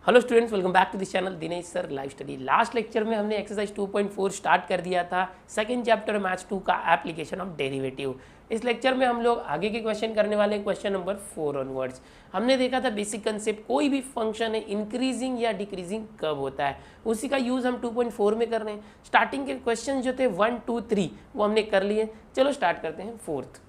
Hello students, welcome back to this channel Dinesh sir live study. Last lecture में हमने exercise 2.4 start कर दिया था, सेकंड चैप्टर मैथ्स 2 का एप्लीकेशन ऑफ डेरिवेटिव। इस लेक्चर में हम लोग आगे के क्वेश्चन करने वाले हैं, क्वेश्चन नंबर 4 ऑनवर्ड्स। हमने देखा था बेसिक कंसेप्ट, कोई भी फंक्शन है इंक्रीजिंग या डिक्रीजिंग कब होता है, उसी का यूज़ हम 2.4 में कर रहे हैं। स्टार्टिंग के क्वेश्चन जो थे 1, 2, 3 वो हमने कर लिए। चलो स्टार्ट करते हैं फोर्थ।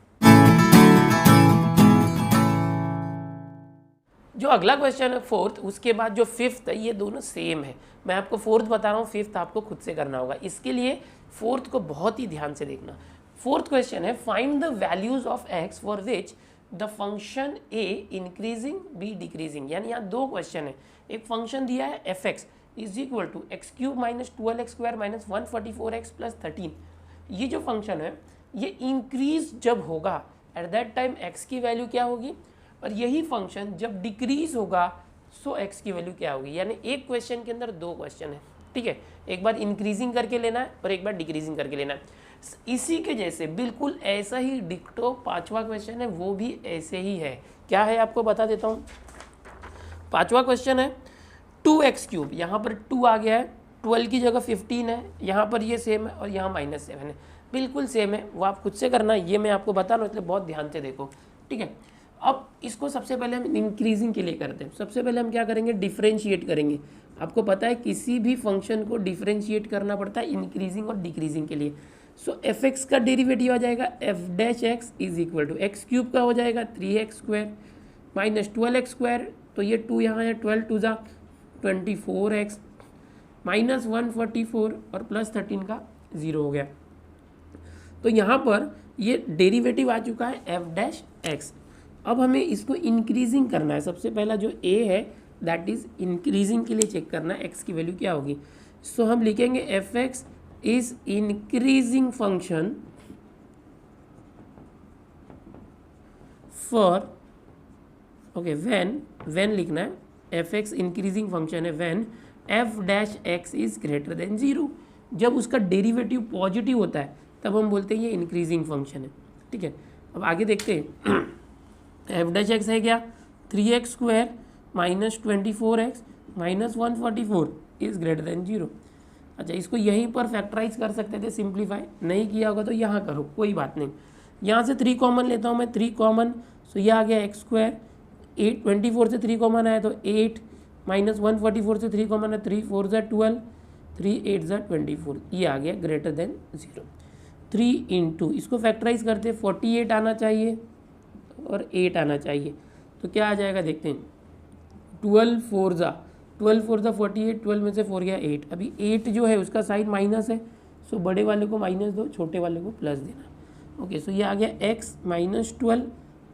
जो अगला क्वेश्चन है फोर्थ, उसके बाद जो फिफ्थ है, ये दोनों सेम है। मैं आपको फोर्थ बता रहा हूँ, फिफ्थ आपको खुद से करना होगा। इसके लिए फोर्थ को बहुत ही ध्यान से देखना। फोर्थ क्वेश्चन है, find the values of x for which the function a increasing b decreasing. यानी यहाँ दो क्वेश्चन है। एक फंक्शन दिया है f x is equal to x cube minus 12x square minus 144x plus 13। ये जो फंक्शन है ये इंक्रीज जब होगा एट दैट टाइम एक्स की वैल्यू क्या होगी, और यही फंक्शन जब डिक्रीज होगा सो एक्स की वैल्यू क्या होगी। यानी एक क्वेश्चन के अंदर दो क्वेश्चन है, ठीक है। एक बार इंक्रीजिंग करके लेना है और एक बार डिक्रीजिंग करके लेना है। इसी के जैसे बिल्कुल ऐसा ही डिक्टो पांचवा क्वेश्चन है, वो भी ऐसे ही है। क्या है आपको बता देता हूँ। पांचवा क्वेश्चन है 2x क्यूब, यहाँ पर 2 आ गया है, 12 की जगह 15 है, यहाँ पर ये सेम है और यहाँ -7 है, बिल्कुल सेम है। वो आप खुद से करना, ये मैं आपको बता रहा हूँ, इसलिए बहुत ध्यान से देखो, ठीक है। अब इसको सबसे पहले हम इंक्रीजिंग के लिए करते हैं। सबसे पहले हम क्या करेंगे, डिफरेंशिएट करेंगे। आपको पता है किसी भी फंक्शन को डिफरेंशिएट करना पड़ता है इंक्रीजिंग और डिक्रीजिंग के लिए। सो एफ एक्स का डेरिवेटिव आ जाएगा f dash x is equal to x cube का हो जाएगा 3x square minus 12x square, तो ये 2 यहाँ है, 12 2 जा 24x माइनस 144 और प्लस 13 का 0 हो गया। तो यहाँ पर ये डेरिवेटिव आ चुका है एफ डैश एक्स। अब हमें इसको इंक्रीजिंग करना है। सबसे पहला जो ए है दैट इज इंक्रीजिंग के लिए चेक करना है एक्स की वैल्यू क्या होगी। सो हम लिखेंगे F x is increasing function for, okay, when लिखना है, एफ एक्स इंक्रीजिंग फंक्शन है when F dash x is greater than 0। जब उसका डेरिवेटिव पॉजिटिव होता है तब हम बोलते हैं ये इंक्रीजिंग फंक्शन है, ठीक है। अब आगे देखते हैं। एफ डैश एक्स है क्या, 3x square minus 24x minus 144 is greater than 0। अच्छा, इसको यहीं पर फैक्टराइज कर सकते थे, सिंप्लीफाई नहीं किया होगा तो यहाँ करो, कोई बात नहीं। यहाँ से 3 कॉमन लेता हूँ मैं, 3 कॉमन, सो ये आ गया एक्स स्क्वायर, 8 24 से 3 कॉमन आया तो 8 माइनस 144 से 3 कॉमन है, 3 4 ज़ा 12 3 8 ज़ा 24, ये आ गया ग्रेटर देन 0। 3 इंटू इसको फैक्टराइज करते 48 आना चाहिए और 8 आना चाहिए, तो क्या आ जाएगा देखते हैं। 12 4 ज़ा 48, 12 में से 4 गया 8। अभी 8 जो है उसका साइन माइनस है, सो बड़े वाले को माइनस दो, छोटे वाले को प्लस देना। ओके, सो ये आ गया x माइनस 12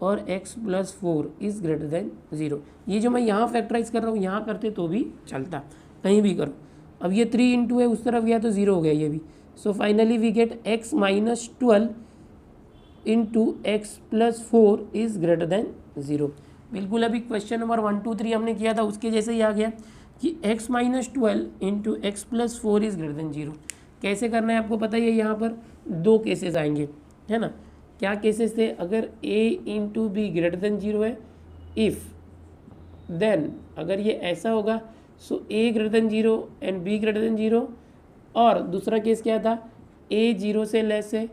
और x plus 4 is greater than 0। ये जो मैं यहाँ फैक्टराइज कर रहा हूँ यहाँ करते तो भी चलता, कहीं भी करो। अब ये 3 इंटू है, उस तरफ गया तो 0 हो गया ये भी। So finally we get x minus 12 into x plus 4 is greater than 0। बिल्कुल अभी क्वेश्चन नंबर 1 2 3 हमने किया था उसके जैसे ही आ गया कि x minus 12 into x plus 4 is greater than 0। कैसे करना है आपको पता ही है, यहाँ पर दो केसेस आएंगे, है ना। क्या केसेस थे, अगर a into be greater than 0 है, इफ़ देन अगर ये ऐसा होगा सो a greater than 0 and b greater than 0, और दूसरा केस क्या था, a 0 से लेस है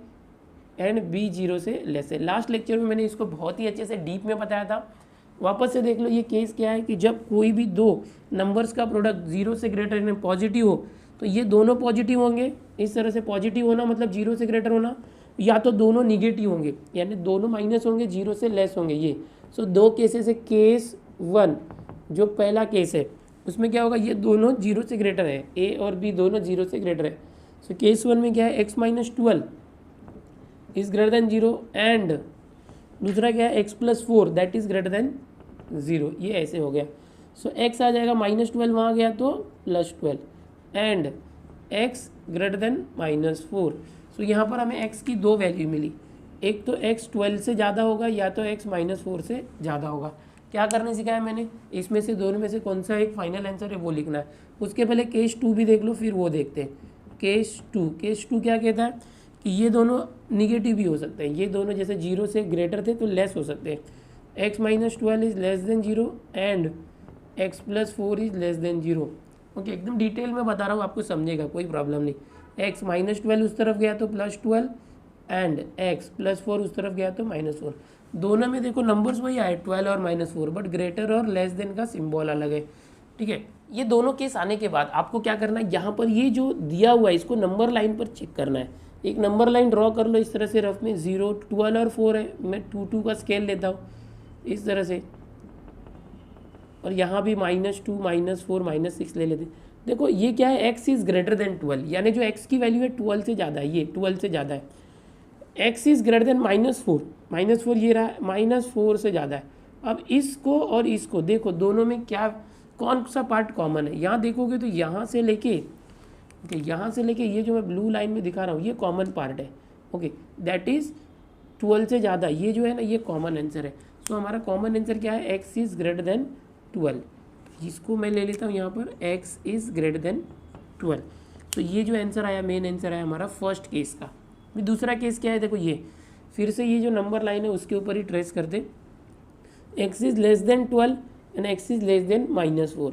एंड बी 0 से लेस है। लास्ट लेक्चर में मैंने इसको बहुत ही अच्छे से डीप में बताया था, वापस से देख लो। ये केस क्या है कि जब कोई भी दो नंबर्स का प्रोडक्ट 0 से ग्रेटर यानी पॉजिटिव हो तो ये दोनों पॉजिटिव होंगे। इस तरह से पॉजिटिव होना मतलब 0 से ग्रेटर होना, या तो दोनों निगेटिव होंगे यानी दोनों माइनस होंगे, 0 से लेस होंगे ये। सो दो केसेस है। केस 1 जो पहला केस है उसमें क्या होगा, ये दोनों 0 से ग्रेटर है, ए और बी दोनों 0 से ग्रेटर है। सो केस 1 में क्या है, x minus 12 is greater than 0 and दूसरा क्या है, x plus 4 that is greater than 0। ये ऐसे हो गया। सो x आ जाएगा -12, वहाँ गया तो +12 एंड x ग्रेटर देन -4। सो यहाँ पर हमें x की दो वैल्यू मिली, एक तो x 12 से ज़्यादा होगा या तो x -4 से ज़्यादा होगा। क्या करने सिखाया मैंने, इसमें से दोनों में से कौन सा एक फाइनल आंसर है वो लिखना है। उसके पहले केस 2 भी देख लो, फिर वो देखते हैं। केस 2 क्या कहता है कि ये दोनों निगेटिव भी हो सकते हैं, ये दोनों जैसे 0 से ग्रेटर थे तो लेस हो सकते हैं। x minus 12 is less than 0 and x plus 4 is less than 0। Okay, एकदम डिटेल में बता रहा हूँ, आपको समझेगा, कोई प्रॉब्लम नहीं। एक्स -12 उस तरफ गया तो +12 एंड एक्स +4 उस तरफ गया तो -4। दोनों में देखो नंबर्स वही आए 12 और -4, बट ग्रेटर और लेस देन का सिंबल अलग है। ठीक है, ये दोनों केस आने के बाद आपको क्या करना है, यहाँ पर ये जो दिया हुआ है इसको नंबर लाइन पर चेक करना है। एक नंबर लाइन ड्रॉ कर लो इस तरह से रफ में, 0, 12 और 4 है, मैं 2 का स्केल लेता हूँ इस तरह से, और यहाँ भी -2, -4, -6 ले लेते। देखो ये क्या है, x इज़ ग्रेटर देन 12, यानी जो x की वैल्यू है 12 से ज़्यादा है, ये 12 से ज़्यादा है। x इज़ ग्रेटर देन -4 ये रहा, -4 से ज़्यादा है। अब इसको और इसको देखो, दोनों में क्या कौन सा पार्ट कॉमन है, यहाँ देखोगे तो यहाँ से लेके यहाँ से लेके ये जो मैं ब्लू लाइन में दिखा रहा हूँ ये कॉमन पार्ट है। ओके, दैट इज़ 12 से ज़्यादा, ये जो है ना ये कॉमन आंसर है। सो हमारा कॉमन आंसर क्या है, x इज़ ग्रेटर देन 12। इसको मैं ले लेता हूँ यहाँ पर, x इज़ ग्रेटर देन 12। तो ये जो आंसर आया, मेन आंसर आया हमारा फर्स्ट केस का। भी दूसरा केस क्या है, देखो ये फिर से ये जो नंबर लाइन है उसके ऊपर ही ट्रेस करते, x is less then 12 and x is less then -4।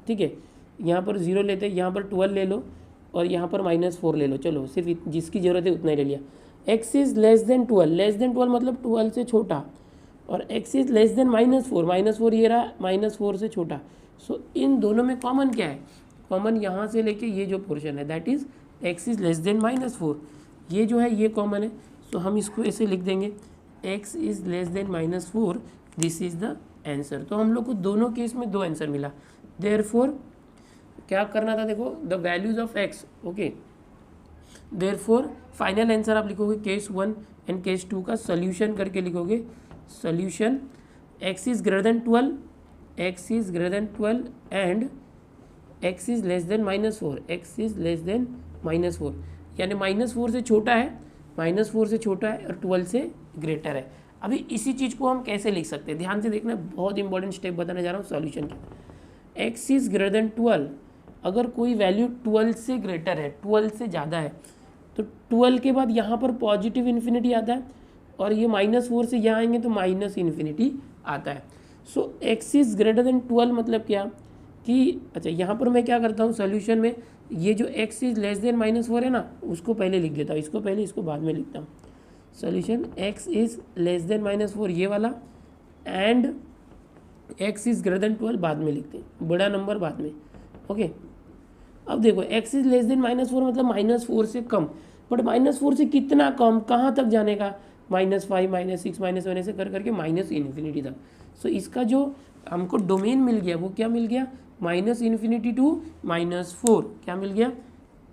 ठीक है, यहाँ पर 0 लेते, यहाँ पर 12 ले लो और यहाँ पर -4 ले लो, चलो सिर्फ जिसकी ज़रूरत है उतना ही ले लिया। x इज़ लेस देन 12 मतलब 12 से छोटा, और x इज़ लेस देन -4 ये रहा, -4 से छोटा। सो इन दोनों में कॉमन क्या है, कॉमन यहाँ से लेके ये जो पोर्शन है that is x is less then -4, ये जो है ये कॉमन है। सो हम इसको ऐसे लिख देंगे, x is less then -4, this is the answer. तो हम लोग को दोनों केस में 2 आंसर मिला। देयरफॉर क्या करना था, देखो the values of x। Okay, therefore final answer आप लिखोगे केस 1 एंड केस 2 का सोल्यूशन करके लिखोगे, solution x is greater than 12, x is greater than 12 and x is less then -4, x is less then -4, यानी -4 से छोटा है, -4 से छोटा है और 12 से ग्रेटर है। अभी इसी चीज़ को हम कैसे लिख सकते हैं, ध्यान से देखना, बहुत इंपॉर्टेंट स्टेप बताने जा रहा हूँ सॉल्यूशन के। x इज़ ग्रेटर देन 12, अगर कोई वैल्यू 12 से ग्रेटर है, 12 से ज़्यादा है, तो 12 के बाद यहाँ पर पॉजिटिव इन्फिनिटी आता है, और ये -4 से यहाँ आएंगे तो -इन्फिनिटी आता है। सो x इज़ ग्रेटर देन 12 मतलब क्या कि, अच्छा यहाँ पर मैं क्या करता हूँ सॉल्यूशन में, ये जो x इज़ लेस देन -4 है ना, उसको पहले लिख देता हूँ, इसको पहले इसको बाद में लिखता हूँ। Solution x is less then -4 ये वाला, and x is greater than 12 बाद में लिखते हैं, बड़ा नंबर बाद में। ओके, अब देखो x इज़ लेस देन -4 मतलब -4 से कम, बट -4 से कितना कम, कहाँ तक जाने का, -5, -6, -1 ऐसे कर करके -इन्फिनिटी तक। सो इसका जो हमको डोमेन मिल गया वो क्या मिल गया, -इन्फिनिटी टू -4, क्या मिल गया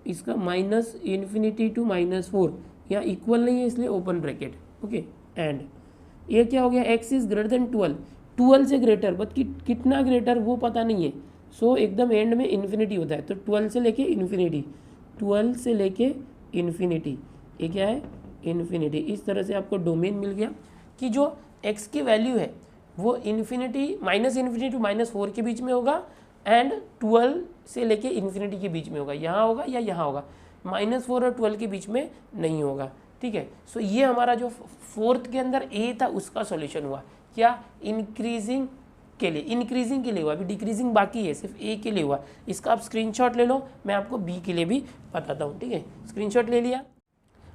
इसका, -इन्फिनिटी टू -4, या इक्वल नहीं है इसलिए ओपन ब्रैकेट। ओके, एंड ये क्या हो गया, x इज़ ग्रेटर देन 12 से ग्रेटर, बट कितना ग्रेटर वो पता नहीं है। सो एकदम एंड में इन्फिनिटी होता है, तो 12 से लेके इन्फिनिटी, 12 से लेके इन्फिनिटी, ये क्या है इन्फिनिटी। इस तरह से आपको डोमेन मिल गया कि जो x की वैल्यू है वो इन्फिनिटी, -इन्फिनिटी टू -4 के बीच में होगा, एंड 12 से लेके इन्फिनिटी के बीच में होगा, यहाँ होगा या यहाँ होगा, -4 और 12 के बीच में नहीं होगा। ठीक है, सो ये हमारा जो फोर्थ के अंदर a था उसका सॉल्यूशन हुआ, क्या इंक्रीजिंग के लिए हुआ, अभी डिक्रीजिंग बाकी है, सिर्फ a के लिए हुआ। इसका आप स्क्रीनशॉट ले लो, मैं आपको b के लिए भी बताता हूँ। ठीक है, स्क्रीनशॉट ले लिया।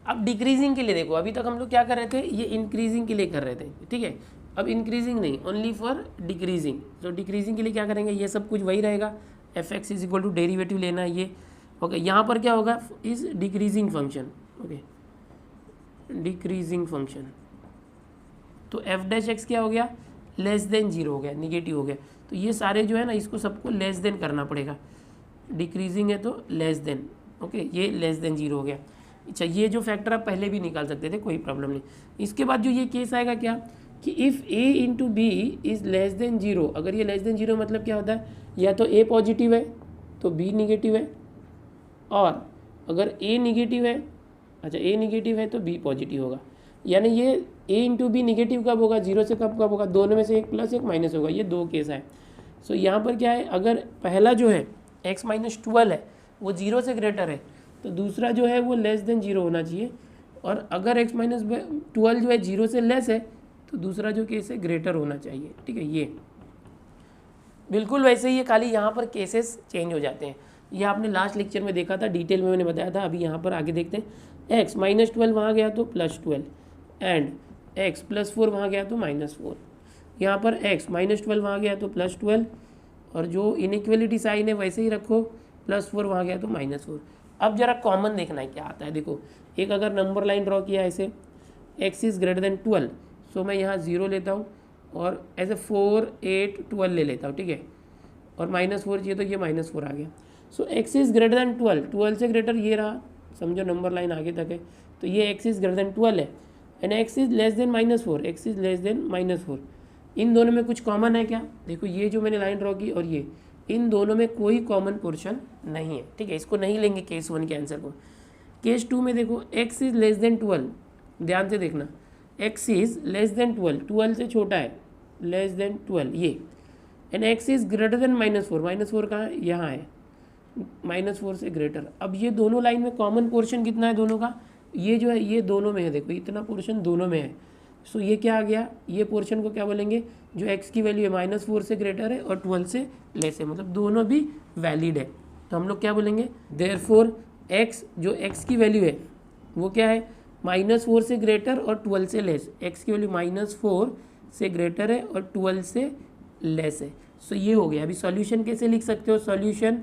अब डिक्रीजिंग के लिए देखो, अभी तक हम लोग क्या कर रहे थे, ये इंक्रीजिंग के लिए कर रहे थे। ठीक है, अब इंक्रीजिंग नहीं, ओनली फॉर डिक्रीजिंग। तो डिक्रीजिंग के लिए क्या करेंगे, ये सब कुछ वही रहेगा, fx is equal to derivative लेना है ये। ओके, यहाँ पर क्या होगा, is decreasing function. Okay, decreasing function, तो f डैश एक्स क्या हो गया, लेस देन 0 हो गया, निगेटिव हो गया। तो ये सारे जो है ना इसको सबको लेस देन करना पड़ेगा, डिक्रीजिंग है तो लेस देन। ओके, ये लेस देन 0 हो गया। अच्छा, ये जो फैक्टर आप पहले भी निकाल सकते थे, कोई प्रॉब्लम नहीं। इसके बाद जो ये केस आएगा क्या, कि if a into b is less than 0, अगर ये लेस देन 0 मतलब क्या होता है, या तो a पॉजिटिव है तो b निगेटिव है, और अगर a निगेटिव है, अच्छा a निगेटिव है तो b पॉजिटिव होगा। यानी ये a इंटू बी निगेटिव कब होगा, 0 से कब होगा, दोनों में से एक प्लस एक माइनस होगा, ये दो केस है। सो यहाँ पर क्या है, अगर पहला जो है x माइनस 12 है वो 0 से ग्रेटर है, तो दूसरा जो है वो लेस देन 0 होना चाहिए, और अगर x माइनस 12 जो है 0 से लेस है तो दूसरा जो केस है ग्रेटर होना चाहिए। ठीक है, ये बिल्कुल वैसे ही है, खाली यहाँ पर केसेस चेंज हो जाते हैं। ये आपने लास्ट लेक्चर में देखा था, डिटेल में मैंने बताया था। अभी यहाँ पर आगे देखते हैं, x -12 वहाँ गया तो +12 एंड x +4 वहाँ गया तो -4। यहाँ पर x -12 वहाँ गया तो +12 और जो इनइक्वलिटी साइन है वैसे ही रखो, +4 वहाँ गया तो -4। अब जरा कॉमन देखना है क्या आता है। देखो एक अगर नंबर लाइन ड्रॉ किया ऐसे, x इज़ ग्रेटर देन 12, सो मैं यहाँ 0 लेता हूँ और ऐसे 4 8 12 ले लेता हूँ, ठीक है। और -4 चाहिए तो ये -4 आ गया। सो x इज़ ग्रेटर देन 12 से ग्रेटर ये रहा, समझो नंबर लाइन आगे तक है, तो ये x इज़ ग्रेटर देन 12 है and x is less then -4, x is less then -4। इन दोनों में कुछ कॉमन है क्या? देखो ये जो मैंने लाइन ड्रॉ की और ये, इन दोनों में कोई कॉमन पोर्शन नहीं है, ठीक है। इसको नहीं लेंगे केस 1 के आंसर को। केस 2 में देखो x इज़ लेस देन 12, ध्यान से देखना, x इज़ लेस देन 12 से छोटा है, लेस देन 12 ये, and x is greater than -4, -4 कहाँ है? यहाँ है, -4 से ग्रेटर। अब ये दोनों लाइन में कॉमन पोर्शन कितना है दोनों का? ये जो है ये दोनों में है, देखो इतना पोर्शन दोनों में है। सो ये क्या आ गया, ये पोर्शन को क्या बोलेंगे, जो x की वैल्यू है -4 से ग्रेटर है और 12 से लेस है, मतलब दोनों भी वैलिड है। तो हम लोग क्या बोलेंगे, देयरफॉर x, जो x की वैल्यू है वो क्या है, -4 से ग्रेटर और 12 से लेस। x की वैल्यू -4 से ग्रेटर है और 12 से लेस है। सो ये हो गया। अभी सॉल्यूशन कैसे लिख सकते हो, सॉल्यूशन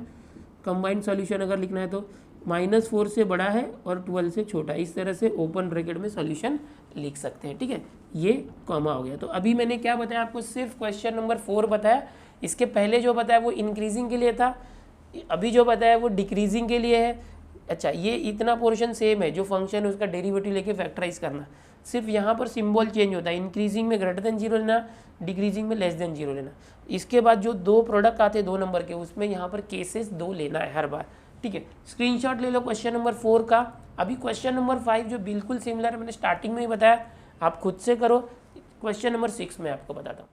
कंबाइंड सॉल्यूशन अगर लिखना है तो -4 से बड़ा है और 12 से छोटा है, इस तरह से ओपन ब्रैकेट में सॉल्यूशन लिख सकते हैं, ठीक है। ये कॉमा हो गया। तो अभी मैंने क्या बताया आपको, सिर्फ क्वेश्चन नंबर 4 बताया। इसके पहले जो बताया वो इंक्रीजिंग के लिए था, अभी जो बताया वो डिक्रीजिंग के लिए है। अच्छा, ये इतना पोर्शन सेम है, जो फंक्शन है उसका डेरिवेटिव लेके फैक्टराइज करना, सिर्फ यहाँ पर सिंबल चेंज होता है, इंक्रीजिंग में ग्रेटर देन 0 लेना, डिक्रीजिंग में लेस देन 0 लेना। इसके बाद जो दो प्रोडक्ट आते हैं 2 नंबर के, उसमें यहाँ पर केसेस 2 लेना है हर बार, ठीक है। स्क्रीनशॉट ले लो क्वेश्चन नंबर 4 का। अभी क्वेश्चन नंबर 5 जो बिल्कुल सिमिलर है, मैंने स्टार्टिंग में ही बताया, आप खुद से करो। क्वेश्चन नंबर 6 में आपको बताता हूँ।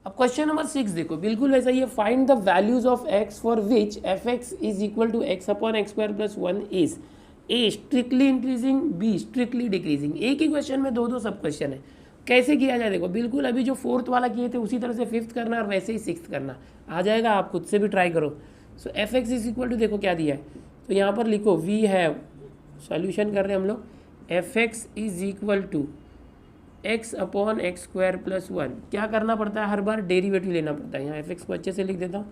अब क्वेश्चन नंबर 6 देखो, बिल्कुल वैसा ही है। Find the values of x for which f(x) is equal to x/x² + 1 is a strictly increasing, b strictly decreasing. एक ही क्वेश्चन में दो सब क्वेश्चन है। कैसे किया जाए, देखो बिल्कुल अभी जो 4th वाला किए थे उसी तरह से 5th करना और वैसे ही 6th करना आ जाएगा, आप खुद से भी ट्राई करो। सो f(x) इज इक्वल टू, देखो क्या दिया है, तो यहाँ पर लिखो वी हैव, सॉल्यूशन कर रहे हैं हम लोग, f(x) is equal to x/x² + 1। क्या करना पड़ता है, हर बार डेरिवेटिव लेना पड़ता है। यहाँ f(x) को अच्छे से लिख देता हूँ,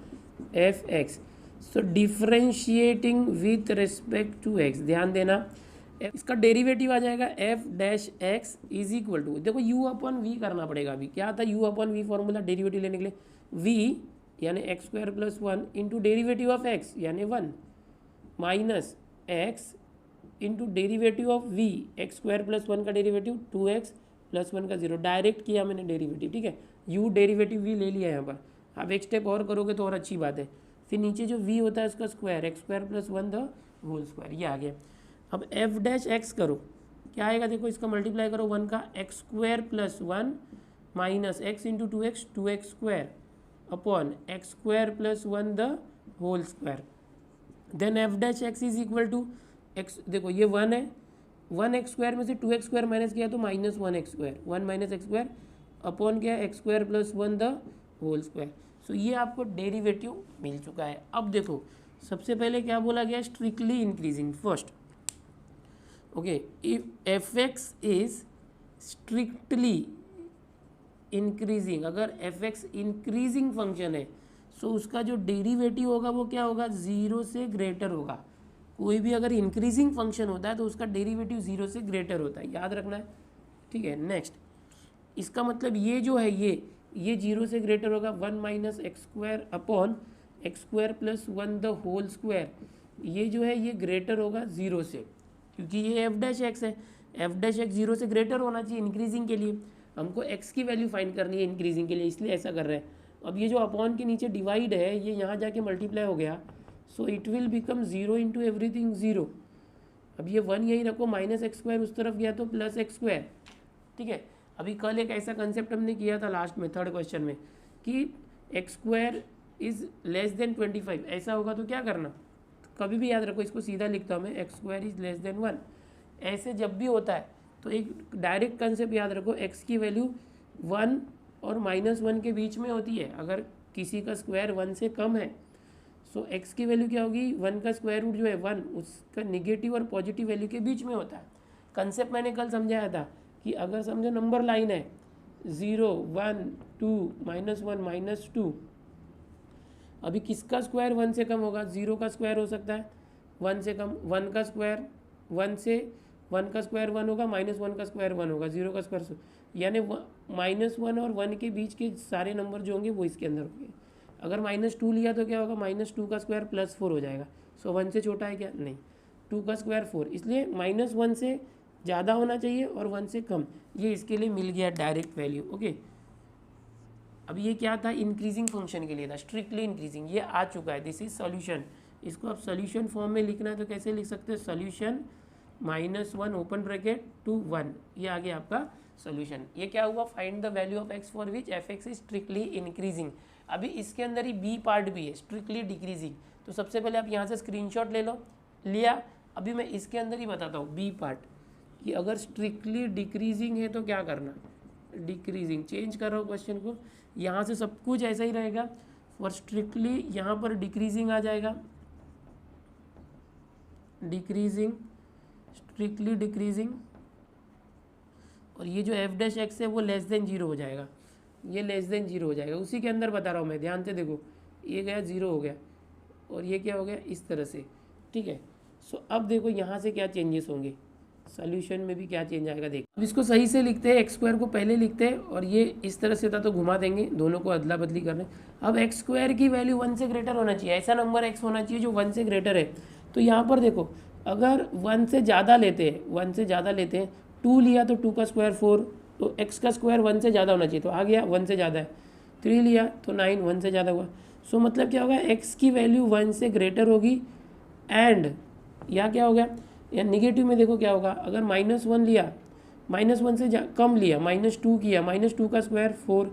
f(x), so differentiating with respect to x, ध्यान देना, इसका डेरिवेटिव आ जाएगा f(x) इज इक्वल टू, देखो u/v करना पड़ेगा। अभी क्या था u/v फॉर्मूला डेरिवेटिव लेने के लिए, v यानी x² + 1 into derivative of x यानी 1 minus x into derivative of v, x² + 1 का डेरीवेटिव 2x + 1 का 0, डायरेक्ट किया मैंने डेरिवेटिव, ठीक है। u डेरिवेटिव v ले लिया यहाँ पर। आप एक स्टेप और करोगे तो और अच्छी बात है। फिर नीचे जो v होता है उसका square, x² + 1 the whole square, ये आ गया। अब f(x) करो, क्या आएगा, देखो इसका मल्टीप्लाई करो 1 का, x² + 1 minus x into 2x, 2x² upon x² + 1 the whole square. Then f(x) is equal to x, देखो ये 1 है, 1x² में से 2x² माइनस किया तो -1x², 1 - x² अपॉन क्या है x² + 1 द होल स्क्वायर। सो ये आपको डेरिवेटिव मिल चुका है। अब देखो सबसे पहले क्या बोला गया, strictly increasing first, okay. If f(x) is strictly increasing, अगर f(x) इंक्रीजिंग फंक्शन है सो उसका जो डेरिवेटिव होगा वो क्या होगा, 0 से ग्रेटर होगा। कोई भी अगर इंक्रीजिंग फंक्शन होता है तो उसका डेरिवेटिव 0 से ग्रेटर होता है, याद रखना है, ठीक है। नेक्स्ट, इसका मतलब ये जो है ये 0 से ग्रेटर होगा, 1 - x² upon x² + 1 the whole square, ये जो है ये ग्रेटर होगा 0 से, क्योंकि ये f(x) है, f(x) 0 से ग्रेटर होना चाहिए इंक्रीजिंग के लिए। हमको x की वैल्यू फाइंड करनी है इंक्रीजिंग के लिए, इसलिए ऐसा कर रहे हैं। अब ये जो अपॉन के नीचे डिवाइड है ये यहाँ जाके मल्टीप्लाई हो गया, so it will become 0 into everything 0। अब ये 1 यहीं रखो, -x² उस तरफ गया तो +x², ठीक है। अभी कल एक ऐसा कंसेप्ट हमने किया था लास्ट में 3rd क्वेश्चन में कि x² इज़ लेस देन 25, ऐसा होगा तो क्या करना, कभी भी याद रखो, इसको सीधा लिखता हूँ मैं, x² इज़ लेस देन 1। ऐसे जब भी होता है तो एक डायरेक्ट कंसेप्ट याद रखो, x की वैल्यू 1 और -1 के बीच में होती है। अगर किसी का स्क्वायर 1 से कम है, सो x की वैल्यू क्या होगी, 1 का स्क्वायर रूट जो है 1 उसका निगेटिव और पॉजिटिव वैल्यू के बीच में होता है। कंसेप्ट मैंने कल समझाया था कि अगर समझो नंबर लाइन है 0 1 2 -1 -2, अभी किसका स्क्वायर 1 से कम होगा, 0 का स्क्वायर हो सकता है 1 से कम, 1 का स्क्वायर 1 से 1 का स्क्वायर 1 होगा, -1 का स्क्वायर 1 होगा, 0 का स्क्वायर, यानी -1 और 1 के बीच के सारे नंबर जो होंगे वो इसके अंदर होंगे। अगर -2 लिया तो क्या होगा, -2 का स्क्वायर +4 हो जाएगा। सो 1 से छोटा है क्या, नहीं, 2 का स्क्वायर 4, इसलिए -1 से ज़्यादा होना चाहिए और 1 से कम। ये इसके लिए मिल गया डायरेक्ट वैल्यू। ओके, अब ये क्या था, इंक्रीजिंग फंक्शन के लिए था, स्ट्रिक्टली इंक्रीजिंग, ये आ चुका है, दिस इज सॉल्यूशन। इसको आप सॉल्यूशन फॉर्म में लिखना है तो कैसे लिख सकते हैं, सॉल्यूशन -1 ओपन ब्रैकेट टू 1, ये आ गया आपका सॉल्यूशन। ये क्या हुआ, find the value of x for which f(x) is strictly increasing. अभी इसके अंदर ही बी पार्ट भी है, स्ट्रिक्टली डिक्रीजिंग। तो सबसे पहले आप यहाँ से स्क्रीनशॉट ले लो, लिया। अभी मैं इसके अंदर ही बताता हूँ बी पार्ट कि अगर स्ट्रिक्टली डिक्रीजिंग है तो क्या करना, डिक्रीजिंग, चेंज कर रहा हूँ क्वेश्चन को, यहाँ से सब कुछ ऐसा ही रहेगा, और स्ट्रिक्टली यहाँ पर डिक्रीजिंग आ जाएगा, डिक्रीजिंग, स्ट्रिक्टली डिक्रीजिंग, और ये जो f'(x) है वो <0 हो जाएगा, ये <0 हो जाएगा। उसी के अंदर बता रहा हूँ मैं, ध्यान से देखो, ये गया 0 हो गया और ये क्या हो गया, इस तरह से, ठीक है। सो अब देखो यहाँ से क्या चेंजेस होंगे, सॉल्यूशन में भी क्या चेंज आएगा, देख। अब इसको सही से लिखते हैं, x² को पहले लिखते हैं, और ये इस तरह से था तो घुमा देंगे, दोनों को अदला बदली कर रहे हैं। अब x² की वैल्यू 1 से ग्रेटर होना चाहिए, ऐसा नंबर x होना चाहिए जो 1 से ग्रेटर है। तो यहाँ पर देखो, अगर 1 से ज़्यादा लेते हैं, 1 से ज़्यादा लेते हैं, 2 लिया तो 2 का स्क्वायर 4, तो x का स्क्वायर 1 से ज़्यादा होना चाहिए, तो आ गया 1 से ज़्यादा है। 3 लिया तो 9, 1 से ज़्यादा हुआ। सो मतलब क्या होगा, x की वैल्यू 1 से ग्रेटर होगी, एंड या क्या हो गया, या निगेटिव में देखो क्या होगा, अगर -1 लिया, -1 से कम लिया, -2 किया, -2 का स्क्वायर 4,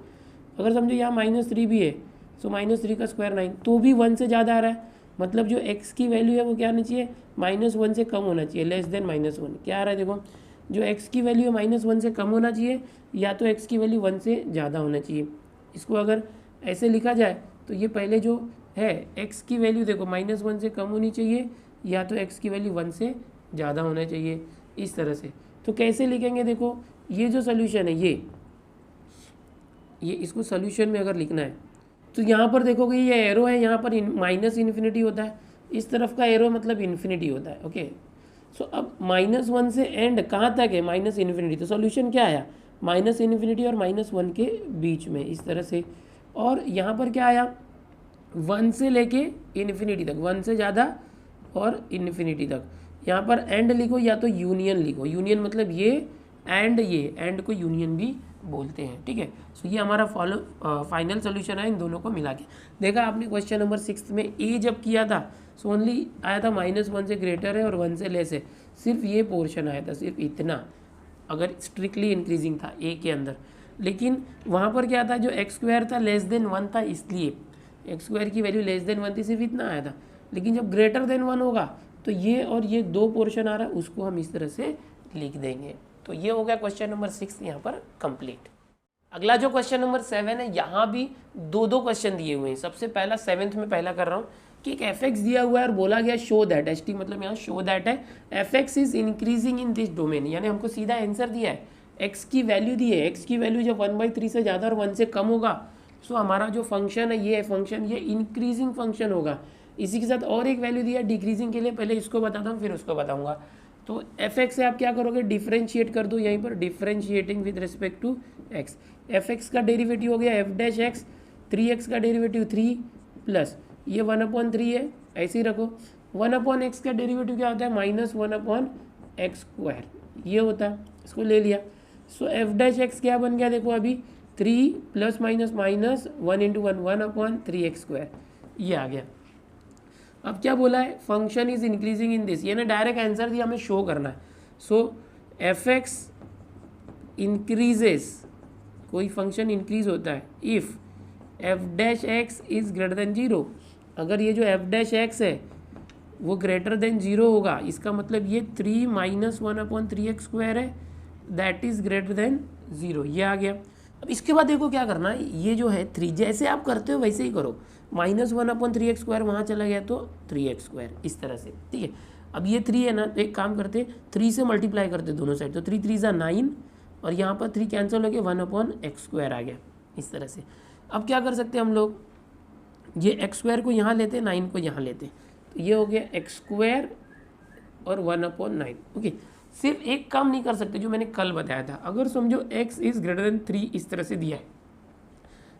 अगर समझो यहाँ -3 भी है, सो -3 का स्क्वायर 9, तो भी 1 से ज़्यादा आ रहा है। मतलब जो x की वैल्यू है वो क्या आनी चाहिए, -1 से कम होना चाहिए, <-1। क्या आ रहा है देखो, जो x की वैल्यू है -1 से कम होना चाहिए, या तो x की वैल्यू 1 से ज़्यादा होना चाहिए। इसको अगर ऐसे लिखा जाए तो ये पहले जो है x की वैल्यू देखो -1 से कम होनी चाहिए, या तो x की वैल्यू 1 से ज़्यादा होना चाहिए, इस तरह से। तो कैसे लिखेंगे, देखो ये जो सोल्यूशन है ये इसको सोल्यूशन में अगर लिखना है तो यहाँ पर देखोगे ये एरो है, यहाँ पर -∞ होता है, इस तरफ का एरो मतलब इन्फिनिटी होता है। ओके, सो अब -1 से एंड कहाँ तक है, -∞, तो सोल्यूशन क्या आया, -∞ और -1 के बीच में, इस तरह से। और यहाँ पर क्या आया, 1 से लेके इन्फिनिटी तक, 1 से ज़्यादा और इन्फिनिटी तक। यहाँ पर एंड लिखो या तो यूनियन लिखो, यूनियन मतलब ये एंड को यूनियन भी बोलते हैं, ठीक है। सो ये हमारा फाइनल सोल्यूशन है इन दोनों को मिला के। देखा आपने क्वेश्चन नंबर 6 में ए जब किया था, सो ओनली आया था -1 से ग्रेटर है और 1 से लेस है, सिर्फ ये पोर्शन आया था, सिर्फ इतना, अगर स्ट्रिक्टली इंक्रीजिंग था ए के अंदर। लेकिन वहाँ पर क्या था, जो x² था <1 था, इसलिए x² की वैल्यू <1 थी, सिर्फ इतना आया था। लेकिन जब >1 होगा तो ये और ये 2 पोर्शन आ रहा है, उसको हम इस तरह से लिख देंगे। तो ये हो गया क्वेश्चन नंबर 6 यहाँ पर कंप्लीट। अगला जो क्वेश्चन नंबर 7 है, यहाँ भी दो क्वेश्चन दिए हुए हैं। सबसे पहला 7th में पहला कर रहा हूँ कि एक f(x) दिया हुआ है और बोला गया शो दैट, ht मतलब यहाँ शो दैट है, f(x) is increasing in this domain, यानी हमको सीधा आंसर दिया है, x की वैल्यू दी है, x की वैल्यू जब 1/3 से ज़्यादा और 1 से कम होगा, सो हमारा जो फंक्शन है ये फंक्शन ये इंक्रीजिंग फंक्शन होगा। इसी के साथ और एक वैल्यू दी है डिक्रीजिंग के लिए, पहले इसको बताता हूँ फिर उसको बताऊँगा। तो f(x) से आप क्या करोगे, डिफ्रेंशिएट कर दो, यहीं पर differentiating with respect to x, f(x) का डेरिवेटिव हो गया f'(x), 3x का डेरिवेटिव 3 प्लस ये 1/3 है, ऐसे ही रखो। 1/x का डेरिवेटिव क्या होता है, -1/x², ये होता है, इसको ले लिया। सो f'(x) क्या बन गया, देखो अभी 3 + -(-1 × 1 1/3x², ये आ गया। अब क्या बोला है, function is increasing in this, ये ना डायरेक्ट आंसर दिया, हमें शो करना है। सो f(x) इंक्रीजेस, कोई फंक्शन इंक्रीज होता है इफ़ f'(x) इज >0, अगर ये जो f'(x) है वो >0 होगा, इसका मतलब ये 3 - 1/3x² है, दैट इज >0, ये आ गया। अब इसके बाद देखो क्या करना है, ये जो है 3 जैसे आप करते हो वैसे ही करो, -1/3x² वहाँ चला गया तो 3x², इस तरह से, ठीक है। अब ये 3 है ना, तो एक काम करते 3 से मल्टीप्लाई करते दोनों साइड, तो 3 3 9 और यहाँ पर 3 कैंसिल हो गया, 1/x² आ गया, इस तरह से। अब क्या कर सकते हैं हम लोग, ये x² को यहाँ लेते, 9 को यहाँ लेते, तो ये हो गया x² और 1/9, ओके। सिर्फ एक काम नहीं कर सकते जो मैंने कल बताया था, अगर समझो x इज़ ग्रेटर देन 3 इस तरह से दिया है,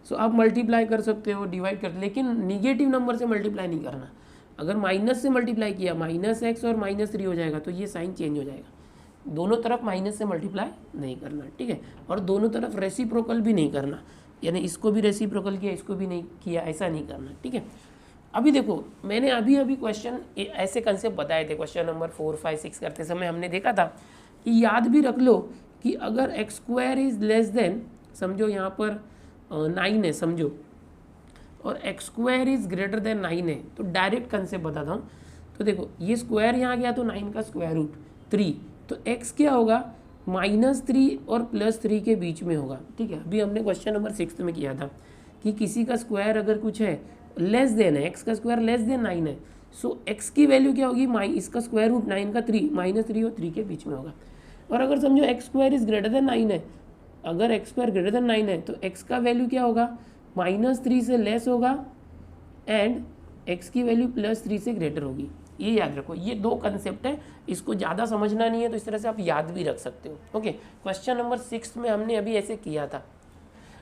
सो आप मल्टीप्लाई कर सकते हो, डिवाइड कर, लेकिन निगेटिव नंबर से मल्टीप्लाई नहीं करना। अगर माइनस से मल्टीप्लाई किया, -x और -3 हो जाएगा, तो ये साइन चेंज हो जाएगा। दोनों तरफ माइनस से मल्टीप्लाई नहीं करना, ठीक है। और दोनों तरफ रेसिप्रोकल भी नहीं करना, यानी इसको भी रेसिप्रोकल किया, इसको भी नहीं किया, ऐसा नहीं करना, ठीक है। अभी देखो, मैंने अभी क्वेश्चन ऐसे कंसेप्ट बताए थे, क्वेश्चन नंबर 4, 5, 6 करते समय हमने देखा था कि याद भी रख लो कि अगर x² इज़ लेस देन, समझो यहाँ पर 9 है समझो, और x² इज़ ग्रेटर देन 9 है, तो डायरेक्ट कंसेप्ट बताता हूँ। तो देखो ये स्क्वायर यहाँ गया तो 9 का स्क्वायर रूट 3, तो x क्या होगा, -3 और +3 के बीच में होगा, ठीक है। अभी हमने क्वेश्चन नंबर 6 में किया था कि किसी का स्क्वायर अगर कुछ है लेस देन है, x का स्क्वायर लेस देन 9 है, सो x की वैल्यू क्या होगी, इसका स्क्वायर रूट 9 का 3, -3 और 3 के बीच में होगा। और अगर समझो x² इज़ ग्रेटर देन 9 है, अगर x² ग्रेटर देन 9 है तो x का वैल्यू क्या होगा, -3 से लेस होगा एंड x की वैल्यू +3 से ग्रेटर होगी। ये याद रखो, ये 2 कंसेप्ट है, इसको ज़्यादा समझना नहीं है, तो इस तरह से आप याद भी रख सकते हो, ओके। क्वेश्चन नंबर 6 में हमने अभी ऐसे किया था।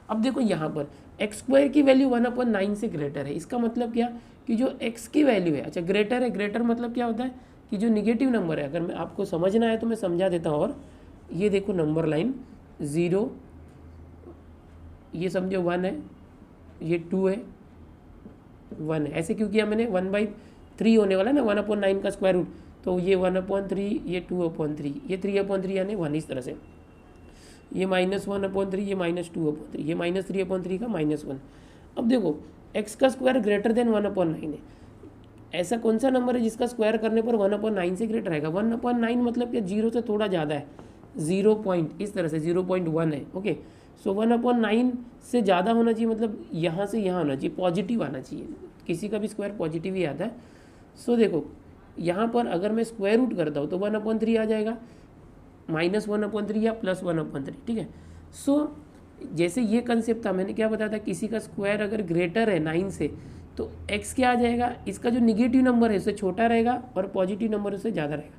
अब देखो यहाँ पर x² की वैल्यू 1/9 से ग्रेटर है, इसका मतलब क्या कि जो x की वैल्यू है, अच्छा ग्रेटर है, ग्रेटर मतलब क्या होता है कि जो निगेटिव नंबर है, अगर मैं आपको समझना है तो मैं समझा देता हूँ। और ये देखो नंबर लाइन 0, ये समझो 1 है, ये 2 है, 1 है, ऐसे क्यों किया मैंने, 1/3 होने वाला ना 1/9 का स्क्वायर रूट, तो ये 1/3, ये 2/3, ये 3/3 यानी 1, इस तरह से, ये -1/3, ये -2/3, ये -3/3 का -1। अब देखो x का स्क्वायर ग्रेटर देन 1/9 है, ऐसा कौन सा नंबर है जिसका स्क्वायर करने पर 1/9 से ग्रेटर आएगा, 1/9 मतलब कि 0 से थोड़ा ज़्यादा है, 0 पॉइंट, इस तरह से 0.1 है, ओके। सो 1/9 से ज़्यादा होना चाहिए, मतलब यहाँ से यहाँ होना चाहिए, पॉजिटिव आना चाहिए, किसी का भी स्क्वायर पॉजिटिव ही आता है। सो देखो यहाँ पर अगर मैं स्क्वायर रूट करता हूँ तो 1/3 आ जाएगा, -1/3 या +1/3, ठीक है। सो जैसे ये कंसेप्ट था, मैंने क्या बताया था, किसी का स्क्वायर अगर ग्रेटर है 9 से तो x क्या आ जाएगा, इसका जो निगेटिव नंबर है उससे छोटा रहेगा और पॉजिटिव नंबर उससे ज़्यादा रहेगा,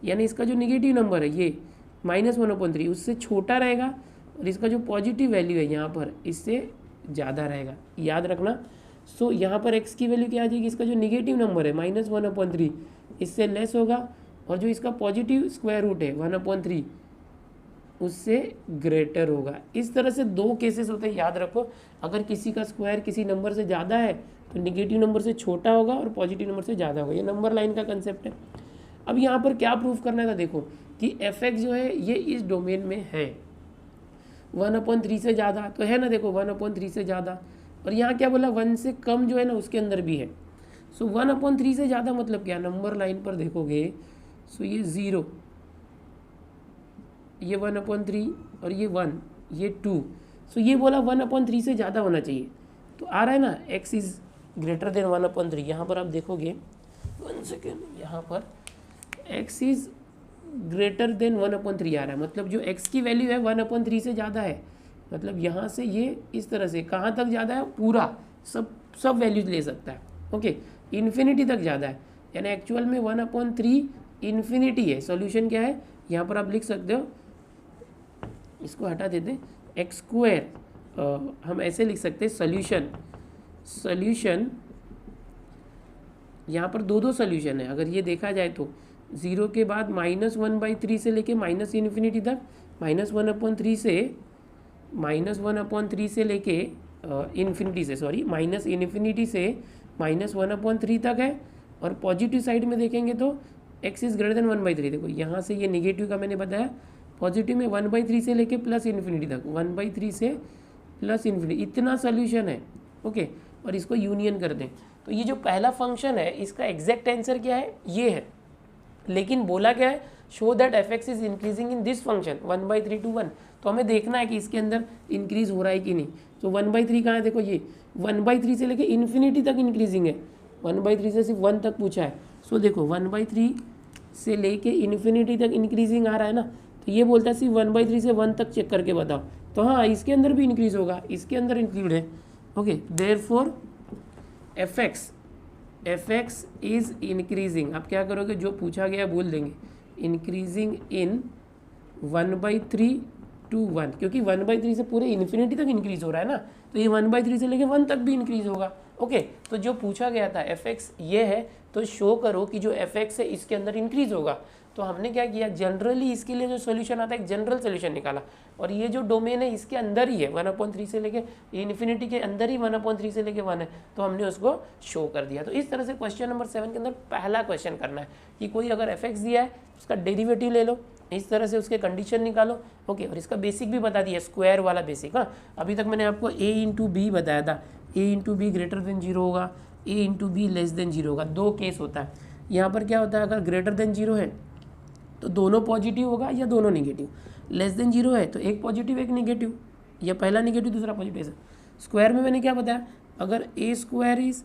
यानी इसका जो निगेटिव नंबर है ये -1/3 उससे छोटा रहेगा और इसका जो पॉजिटिव वैल्यू है यहाँ पर इससे ज़्यादा रहेगा, याद रखना। सो यहाँ पर x की वैल्यू क्या आ जाएगी, इसका जो निगेटिव नंबर है -1/3 इससे लेस होगा और जो इसका पॉजिटिव स्क्वायर रूट है 1/3 उससे ग्रेटर होगा। इस तरह से 2 केसेस होते हैं, याद रखो। अगर किसी का स्क्वायर किसी नंबर से ज़्यादा है तो निगेटिव नंबर से छोटा होगा और पॉजिटिव नंबर से ज़्यादा होगा, ये नंबर लाइन का कंसेप्ट है। अब यहाँ पर क्या प्रूफ करना था, देखो कि f(x) जो है ये इस डोमेन में है, 1/3 से ज़्यादा तो है ना, देखो 1/3 से ज़्यादा, और यहाँ क्या बोला 1 से कम जो है ना उसके अंदर भी है। सो 1/3 से ज़्यादा मतलब क्या, नंबर लाइन पर देखोगे सो ये 0, ये 1/3 और ये 1, ये 2, सो ये बोला 1/3 से ज़्यादा होना चाहिए, तो आ रहा है ना x इज़ ग्रेटर देन 1/3। यहाँ पर आप देखोगे 1 सेकेंड, यहाँ पर x इज़ ग्रेटर देन 1/3 आ रहा है, मतलब जो x की वैल्यू है 1/3 से ज़्यादा है, मतलब यहाँ से ये इस तरह से कहाँ तक ज़्यादा है, पूरा सब वैल्यूज ले सकता है, ओके, इन्फिनिटी तक ज़्यादा है, यानी एक्चुअल में 1/3 इन्फिनिटी है। सॉल्यूशन क्या है, यहाँ पर आप लिख सकते हो, इसको हटा देते, x² हम ऐसे लिख सकते हैं, सॉल्यूशन यहाँ पर 2 सॉल्यूशन है। अगर ये देखा जाए तो 0 के बाद -1/3 से लेके -इन्फिनिटी तक, -1/3 से लेके इन्फिनिटी से, सॉरी -इन्फिनिटी से -1/3 तक है, और पॉजिटिव साइड में देखेंगे तो x इज़ ग्रेटर देन 1/3। देखो यहाँ से ये निगेटिव का मैंने बताया, पॉजिटिव में 1/3 से लेके +इन्फिनिटी तक, 1/3 से +इन्फिनिटी, इतना सोल्यूशन है, ओके। और इसको यूनियन कर दें तो ये जो पहला फंक्शन है इसका एग्जैक्ट आंसर क्या है, ये है, लेकिन बोला क्या है, show that f(x) is increasing in this function 1/3 to 1, तो हमें देखना है कि इसके अंदर इंक्रीज़ हो रहा है कि नहीं। तो 1/3 कहाँ है, देखो ये 1/3 से लेके इन्फिनिटी तक इंक्रीजिंग है, 1/3 से सिर्फ 1 तक पूछा है। सो देखो 1/3 से लेके इन्फिनिटी तक इंक्रीजिंग आ रहा है ना, तो ये बोलता है सिर्फ 1/3 से 1 तक चेक करके बताओ। तो हाँ, इसके अंदर भी इंक्रीज़ होगा, इसके अंदर इंक्लूड है। Okay, therefore F x is increasing. आप क्या करोगे, जो पूछा गया बोल देंगे, इंक्रीजिंग इन 1/3 to 1, क्योंकि 1/3 से पूरे इन्फिनिटी तक इंक्रीज हो रहा है ना, तो ये 1/3 से लेके 1 तक भी इंक्रीज होगा। ओके, तो जो पूछा गया था एफ एक्स ये है, तो शो करो कि जो एफ एक्स है इसके अंदर इंक्रीज होगा। तो हमने क्या किया, जनरली इसके लिए जो सोल्यूशन आता है एक जनरल सोल्यूशन निकाला, और ये जो डोमेन है इसके अंदर ही है, 1/3 से लेके इन्फिनिटी के अंदर ही 1/3 से लेके 1 है, तो हमने उसको शो कर दिया। तो इस तरह से क्वेश्चन नंबर 7 के अंदर पहला क्वेश्चन करना है कि कोई अगर एफ एक्स दिया है उसका डेरिवेटिव ले लो, इस तरह से उसके कंडीशन निकालो। ओके, और इसका बेसिक भी बता दिया, स्क्वायर वाला बेसिक। हाँ, अभी तक मैंने आपको a इंटू बी बताया था, a into be greater than 0 होगा, a into be less than 0 होगा। दो केस होता है यहाँ पर। क्या होता है, अगर ग्रेटर देन 0 है तो दोनों पॉजिटिव होगा या दोनों निगेटिव, लेस देन 0 है तो एक पॉजिटिव एक निगेटिव, या पहला निगेटिव दूसरा पॉजिटिव। स्क्वायर में मैंने क्या बताया, अगर a square is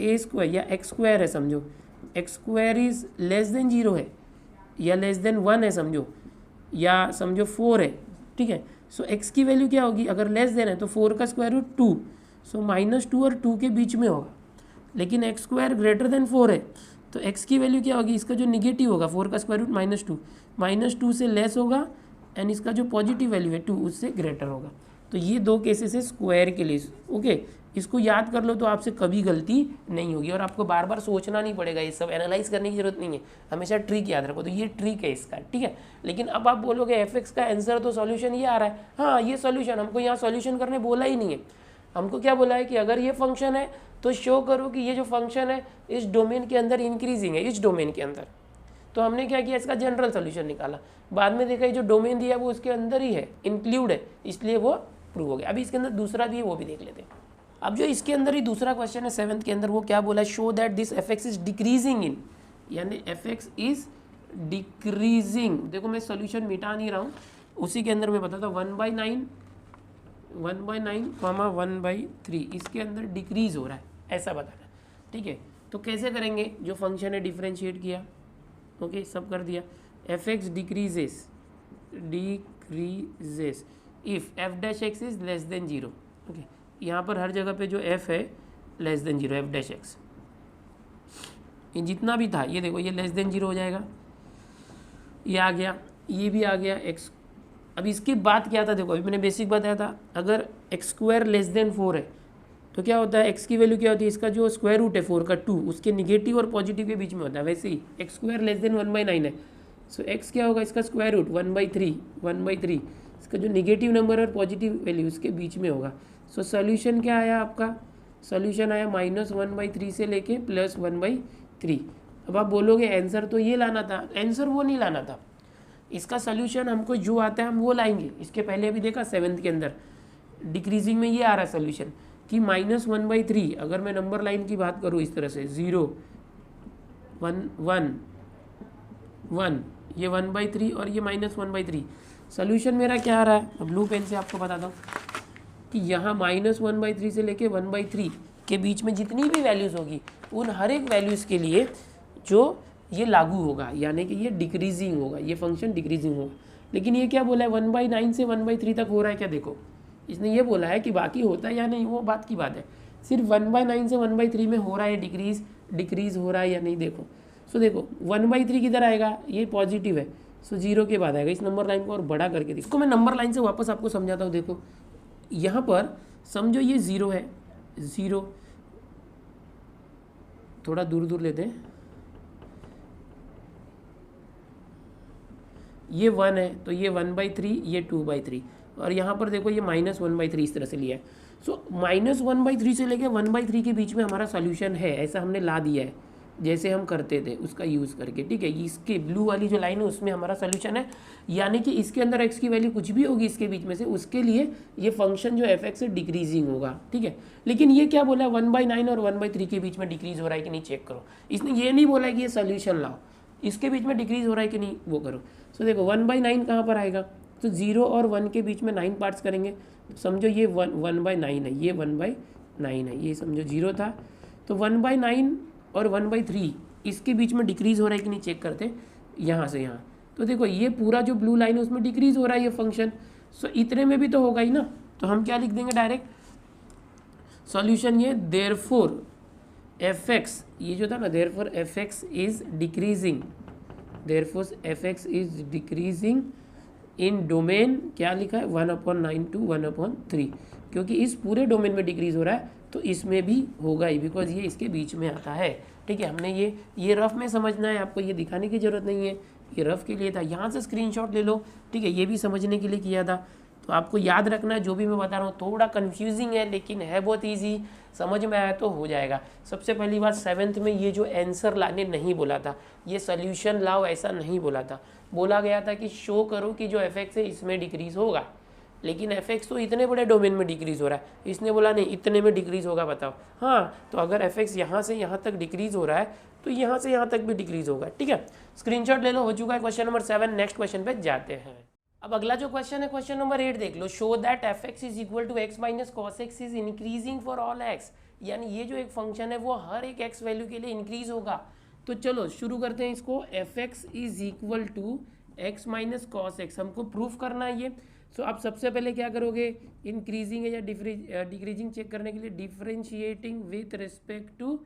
a square, या x स्क्वायर है समझो, x square is less than 0 है या लेस देन 1 है समझो, या समझो 4 है, ठीक है। सो x की वैल्यू क्या होगी, अगर लेस देन है तो 4 का स्क्वायर रूट 2, सो -2 और 2 के बीच में होगा। लेकिन x स्क्वायर ग्रेटर देन 4 है तो x की वैल्यू क्या होगी, इसका जो निगेटिव होगा 4 का स्क्वायर रूट -2 से लेस होगा, एंड इसका जो पॉजिटिव वैल्यू है 2 उससे ग्रेटर होगा। तो ये दो केसेस है स्क्वायर के लिए। ओके, इसको याद कर लो तो आपसे कभी गलती नहीं होगी, और आपको बार बार सोचना नहीं पड़ेगा, ये सब एनालाइज करने की जरूरत नहीं है, हमेशा ट्रिक याद रखो। तो ये ट्रिक है इसका, ठीक है। लेकिन अब आप बोलोगे एफ एक्स का आंसर तो सॉल्यूशन ये आ रहा है, हाँ ये सॉल्यूशन, हमको यहाँ सॉल्यूशन करने बोला ही नहीं है। हमको क्या बोला है कि अगर ये फंक्शन है तो शो करो कि ये जो फंक्शन है इस डोमेन के अंदर इंक्रीजिंग है, इस डोमेन के अंदर। तो हमने क्या किया, इसका जनरल सोल्यूशन निकाला, बाद में देखा ये जो डोमेन दिया है वो उसके अंदर ही है, इंक्लूड है, इसलिए वो प्रूव हो गया। अभी इसके अंदर दूसरा भी है, वो भी देख लेते हैं। अब जो इसके अंदर ही दूसरा क्वेश्चन है 7th के अंदर, वो क्या बोला है, show that this F x is decreasing in, यानी एफ एक्स इज डिक्रीजिंग। देखो मैं सोल्यूशन मिटा नहीं रहा हूँ, उसी के अंदर मैं बताता हूँ 1/9, 1/3 इसके अंदर डिक्रीज हो रहा है, ऐसा बताना, ठीक है। तो कैसे करेंगे, जो फंक्शन है डिफ्रेंशिएट किया, ओके सब कर दिया, F x decreases if F dash x is less than 0। Okay, यहाँ पर हर जगह पे जो f है less than 0, F dash x, ये जितना भी था ये देखो ये लेस देन 0 हो जाएगा, ये आ गया, ये भी आ गया x। अब इसके बाद क्या था, देखो अभी मैंने बेसिक बताया था, अगर x स्क्वायर लेस देन 4 है तो क्या होता है, x की वैल्यू क्या होती है, इसका जो स्क्वायर रूट है 4 का 2 उसके निगेटिव और पॉजिटिव के बीच में होता है। वैसे ही x स्क्वायर लेस देन 1/9 है, सो x क्या होगा, इसका स्क्वायर रूट 1/3, इसका जो निगेटिव नंबर और पॉजिटिव वैल्यू उसके बीच में होगा। सो सोल्यूशन क्या आया आपका, सोल्यूशन आया -1/3 से लेके +1/3। अब आप बोलोगे आंसर तो ये लाना था, आंसर वो नहीं लाना था, इसका सोल्यूशन हमको जो आता है हम वो लाएंगे। इसके पहले अभी देखा 7th के अंदर डिक्रीजिंग में ये आ रहा है सोल्यूशन कि -1/3, अगर मैं नंबर लाइन की बात करूँ इस तरह से 0 1 1 1, ये 1/3 और ये -1/3, सोल्यूशन मेरा क्या आ रहा है, ब्लू पेन से आपको बताता हूँ कि यहाँ -1/3 से लेके 1/3 के बीच में जितनी भी वैल्यूज़ होगी उन हर एक वैल्यूज़ के लिए जो ये लागू होगा, यानी कि ये डिक्रीजिंग होगा, ये फंक्शन डिक्रीजिंग होगा। लेकिन ये क्या बोला है, 1/9 से 1/3 तक हो रहा है क्या, देखो इसने ये बोला है कि बाकी होता है या नहीं वो बात की बात है, सिर्फ 1/9 से 1/3 में हो रहा है डिक्रीज हो रहा है या नहीं। देखो सो देखो 1/3 किधर आएगा, ये पॉजिटिव है, सो 0 के बाद आएगा। इस नंबर लाइन को और बड़ा करके देखो, मैं नंबर लाइन से वापस आपको समझाता हूँ। देखो यहाँ पर समझो ये 0 है, 0 थोड़ा दूर लेते हैं, ये 1 है तो ये 1/3, ये 2/3, और यहाँ पर देखो ये -1/3 इस तरह से लिया है। सो -1/3 से लेके 1/3 के बीच में हमारा सोल्यूशन है, ऐसा हमने ला दिया है जैसे हम करते थे उसका यूज़ करके, ठीक है। इसके ब्लू वाली जो लाइन है उसमें हमारा सोल्यूशन है, यानी कि इसके अंदर x की वैल्यू कुछ भी होगी इसके बीच में से, उसके लिए ये फंक्शन जो एफ एक्स है डिक्रीजिंग होगा, ठीक है। लेकिन ये क्या बोला है, 1/9 और 1/3 के बीच में डिक्रीज हो रहा है कि नहीं चेक करो। इसने ये नहीं बोला है कि ये सोल्यूशन लाओ, इसके बीच में डिक्रीज हो रहा है कि नहीं वो करो। सो देखो 1/9 कहाँ पर आएगा, तो 0 और 1 के बीच में 9 पार्ट्स करेंगे, तो समझो ये 1/9 है, ये 1/9 है, ये समझो 0 था, तो 1/9 और 1/3 इसके बीच में डिक्रीज़ हो रहा है कि नहीं चेक करते, यहाँ से यहाँ, तो देखो ये पूरा जो ब्लू लाइन है उसमें डिक्रीज़ हो रहा है ये फंक्शन, सो इतने में भी तो होगा ही ना, तो हम क्या लिख देंगे डायरेक्ट सॉल्यूशन ये देयरफॉर fx, ये जो था ना therefore fx is decreasing, therefore fx is decreasing in domain, क्या लिखा है 1/9 to 1/3, क्योंकि इस पूरे डोमेन में डिक्रीज हो रहा है तो इसमें भी होगा ही, बिकॉज ये इसके बीच में आता है। ठीक है, हमने ये रफ में समझना है, आपको ये दिखाने की ज़रूरत नहीं है, ये रफ के लिए था, यहाँ से स्क्रीनशॉट ले लो। ठीक है, ये भी समझने के लिए किया था, तो आपको याद रखना है जो भी मैं बता रहा हूँ, थोड़ा कंफ्यूजिंग है लेकिन है बहुत ईजी, समझ में आया तो हो जाएगा। सबसे पहली बात 7th में ये जो आंसर लाने नहीं बोला था, ये सोल्यूशन लाओ ऐसा नहीं बोला था, बोला गया था कि शो करो कि जो fx है इसमें डिक्रीज होगा, लेकिन fx तो इतने बड़े डोमेन में डिक्रीज हो रहा है, इसने बोला नहीं इतने में डिक्रीज होगा, बताओ। हाँ, तो अगर fx यहाँ से यहाँ तक डिक्रीज हो रहा है तो यहाँ से यहाँ तक भी डिक्रीज होगा। ठीक है, स्क्रीनशॉट ले लो, हो चुका है क्वेश्चन नंबर 7। नेक्स्ट क्वेश्चन पे जाते हैं। अब अगला जो क्वेश्चन है क्वेश्चन नंबर 8 देख लो, show that fx is equal to x minus cos x is increasing for all x, यानी ये जो एक फंक्शन है वो हर एक x वैल्यू के लिए इंक्रीज होगा। तो चलो शुरू करते हैं इसको, fx is equal to x minus cos x, हमको प्रूफ करना है ये। सो आप सबसे पहले क्या करोगे, इंक्रीजिंग है या डिक्रीजिंग चेक करने के लिए differentiating with respect to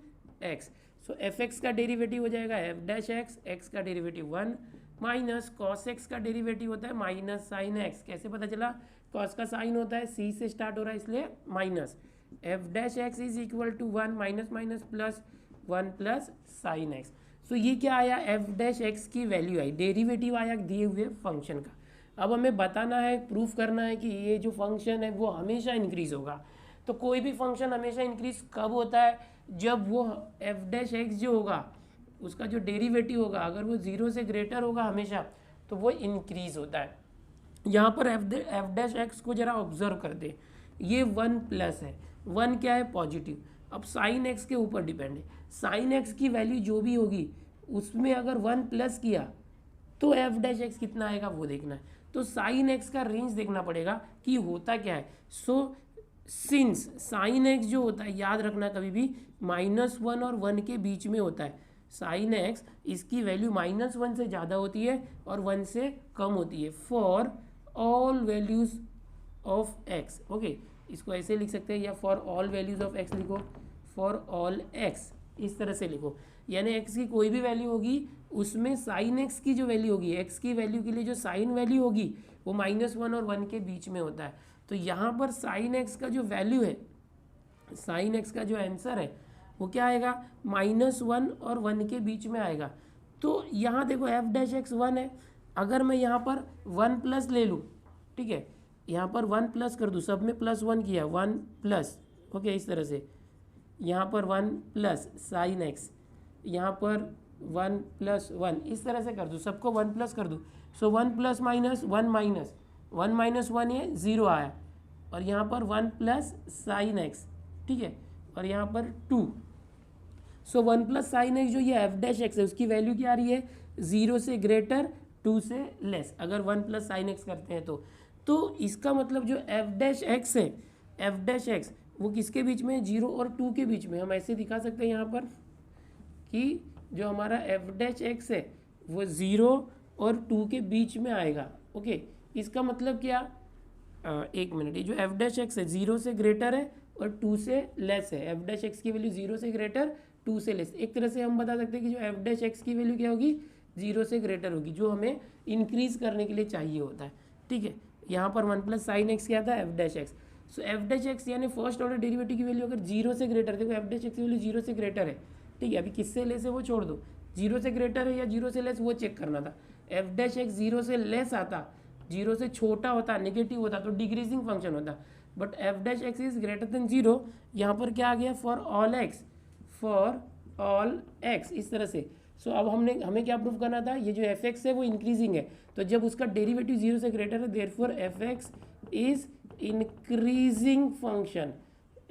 x। So fx का डेरिवेटिव हो जाएगा f डैश x, x का डेरिवेटिव 1 माइनस कॉस एक्स का डेरिवेटिव होता है माइनस साइन एक्स, कैसे पता चला, कॉस का साइन होता है c से स्टार्ट हो रहा है इसलिए minus, f dash x is equal to 1 minus minus plus 1 plus sine x. So ये क्या आया, f डैश एक्स की वैल्यू आई, डेरिवेटिव आया दिए हुए फंक्शन का। अब हमें बताना है, प्रूफ करना है कि ये जो फंक्शन है वो हमेशा इंक्रीज होगा। तो कोई भी फंक्शन हमेशा इंक्रीज कब होता है, जब वो f डैश एक्स जो होगा उसका जो डेरिवेटिव होगा अगर वो 0 से ग्रेटर होगा हमेशा तो वो इंक्रीज होता है। यहाँ पर f डैश एक्स को जरा ऑब्जर्व कर दे, ये 1 प्लस है, 1 क्या है पॉजिटिव, अब साइन एक्स के ऊपर डिपेंड है, साइन एक्स की वैल्यू जो भी होगी उसमें अगर 1 प्लस किया तो f डैश एक्स कितना आएगा वो देखना है, तो साइन एक्स का रेंज देखना पड़ेगा कि होता क्या है। सो सिंस साइन एक्स जो होता है याद रखना कभी भी -1 और 1 के बीच में होता है, साइन एक्स इसकी वैल्यू -1 से ज़्यादा होती है और 1 से कम होती है for all values of x. Okay, इसको ऐसे लिख सकते हैं या for all values of x लिखो, फॉर ऑल एक्स इस तरह से लिखो, यानी एक्स की कोई भी वैल्यू होगी उसमें साइन एक्स की जो वैल्यू होगी, एक्स की वैल्यू के लिए जो साइन वैल्यू होगी वो -1 और 1 के बीच में होता है। तो यहाँ पर साइन एक्स का जो वैल्यू है, साइन एक्स का जो आंसर है वो क्या आएगा, -1 और 1 के बीच में आएगा। तो यहाँ देखो f डैश एक्स 1 है, अगर मैं यहाँ पर 1 प्लस ले लूँ, ठीक है, यहाँ पर 1 प्लस कर दूँ, सब में +1 किया, 1 प्लस, ओके इस तरह से, यहाँ पर 1 प्लस साइन एक्स, यहाँ पर 1 प्लस 1 इस तरह से कर दूँ, सबको 1 प्लस कर दूँ। सो 1 प्लस माइनस 1 माइनस 1 माइनस 1 ये 0 आया, और यहाँ पर 1 प्लस साइन एक्स, ठीक है, और यहाँ पर 2। सो 1 प्लस साइन एक्स जो ये f डैश एक्स है उसकी वैल्यू क्या आ रही है, 0 से ग्रेटर 2 से लेस, अगर 1 प्लस साइन एक्स करते हैं तो इसका मतलब जो f डैश एक्स है, f डैश एक्स वो किसके बीच में, 0 और 2 के बीच में। हम ऐसे दिखा सकते हैं यहाँ पर कि जो हमारा f डैश एक्स है वो 0 और 2 के बीच में आएगा। ओके, इसका मतलब क्या, एक मिनट, ये जो f डैश एक्स है 0 से ग्रेटर है और 2 से लेस है, f डैश एक्स की वैल्यू 0 से ग्रेटर 2 से लेस। एक तरह से हम बता सकते हैं कि जो f डैश एक्स की वैल्यू क्या होगी, 0 से ग्रेटर होगी, जो हमें इंक्रीज करने के लिए चाहिए होता है। ठीक है, यहाँ पर 1 प्लस साइन एक्स क्या था, f डैश एक्स। सो f डैश एक्स यानी फर्स्ट ऑर्डर डेरिवेटिव की वैल्यू अगर 0 से ग्रेटर, देखो f डैश एक्स की वैल्यू 0 से ग्रेटर है, ठीक है, अभी किससे लेस है वो छोड़ दो, 0 से ग्रेटर है या 0 से लेस वो चेक करना था। f डैश एक्स 0 से लेस आता, 0 से छोटा होता, नेगेटिव होता तो डिक्रीजिंग फंक्शन होता, but f dash x is greater than 0, यहाँ पर क्या आ गया, for all x, for all x इस तरह से। सो अब हमें क्या प्रूव करना था, ये जो एफ एक्स है वो इंक्रीजिंग है, तो जब उसका डेरिवेटिव 0 से ग्रेटर है therefore F x is increasing function,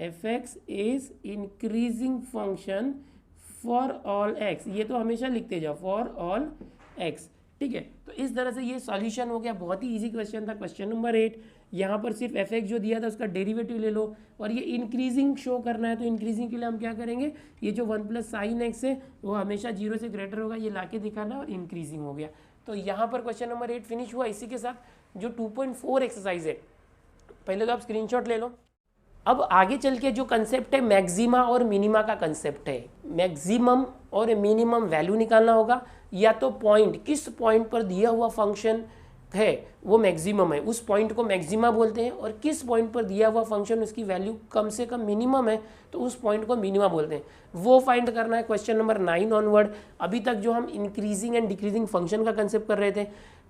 F x is increasing function for all x, ये तो हमेशा लिखते जाओ, फॉर ऑल एक्स। ठीक है। तो इस तरह से ये सॉल्यूशन हो गया, बहुत ही इजी क्वेश्चन था, क्वेश्चन नंबर 8। यहाँ पर सिर्फ एफ एक्स जो दिया था उसका डेरिवेटिव ले लो, और ये इंक्रीजिंग शो करना है, तो इंक्रीजिंग के लिए हम क्या करेंगे, ये जो 1 + sin x है वो हमेशा 0 से ग्रेटर होगा, ये लाके दिखाना, और इंक्रीजिंग हो गया। तो यहाँ पर क्वेश्चन नंबर 8 फिनिश हुआ। इसी के साथ जो 2.4 एक्सरसाइज है, पहले तो आप स्क्रीनशॉट ले लो। अब आगे चल के जो कंसेप्ट है मैक्सिमा और मिनिमा का कंसेप्ट है, मैक्सिमम और मिनिमम वैल्यू निकालना होगा, या तो पॉइंट, किस पॉइंट पर दिया हुआ फंक्शन है वो मैक्सिमम है, उस पॉइंट को मैक्सिमा बोलते हैं, और किस पॉइंट पर दिया हुआ फंक्शन उसकी वैल्यू कम से कम मिनिमम है तो उस पॉइंट को मिनिमा बोलते हैं, वो फाइंड करना है क्वेश्चन नंबर 9 ऑनवर्ड। अभी तक जो हम इंक्रीजिंग एंड डिक्रीजिंग फंक्शन का कंसेप्ट कर रहे थे,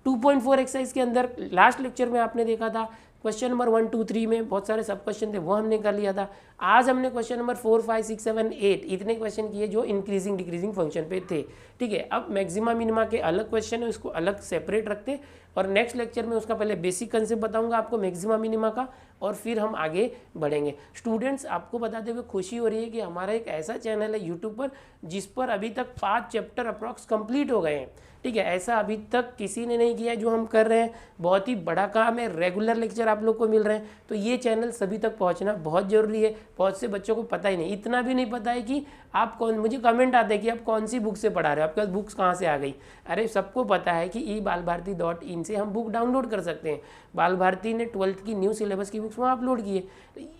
2.4 एक्सरसाइज के अंदर लास्ट लेक्चर में आपने देखा था क्वेश्चन नंबर 1, 2, 3 में बहुत सारे सब क्वेश्चन थे, वो हमने कर लिया था। आज हमने क्वेश्चन नंबर 4, 5, 6, 7, 8 इतने क्वेश्चन किए जो इंक्रीजिंग डिक्रीजिंग फंक्शन पे थे, ठीक है। अब मैक्सिमा मिनिमा के अलग क्वेश्चन है, उसको अलग सेपरेट रखते, और नेक्स्ट लेक्चर में उसका पहले बेसिक कंसेप्ट बताऊंगा आपको मैक्सिमा मिनिमा का, और फिर हम आगे बढ़ेंगे। स्टूडेंट्स, आपको बताते हुए खुशी हो रही है कि हमारा एक ऐसा चैनल है यूट्यूब पर जिस पर अभी तक 5 चैप्टर अप्रॉक्स कंप्लीट हो गए हैं, ठीक है। ऐसा अभी तक किसी ने नहीं किया है जो हम कर रहे हैं, बहुत ही बड़ा काम है, रेगुलर लेक्चर आप लोग को मिल रहे हैं, तो ये चैनल सभी तक पहुंचना बहुत ज़रूरी है। बहुत से बच्चों को पता ही नहीं, इतना भी नहीं पता है कि आप कौन, मुझे कमेंट आते हैं कि आप कौन सी बुक से पढ़ा रहे हो, आपके पास बुक्स कहाँ से आ गई। अरे सबको पता है कि ebalbharti.in से हम बुक डाउनलोड कर सकते हैं। बाल भारती ने 12th की न्यू सिलेबस की बुक्स वहाँ अपलोड की है।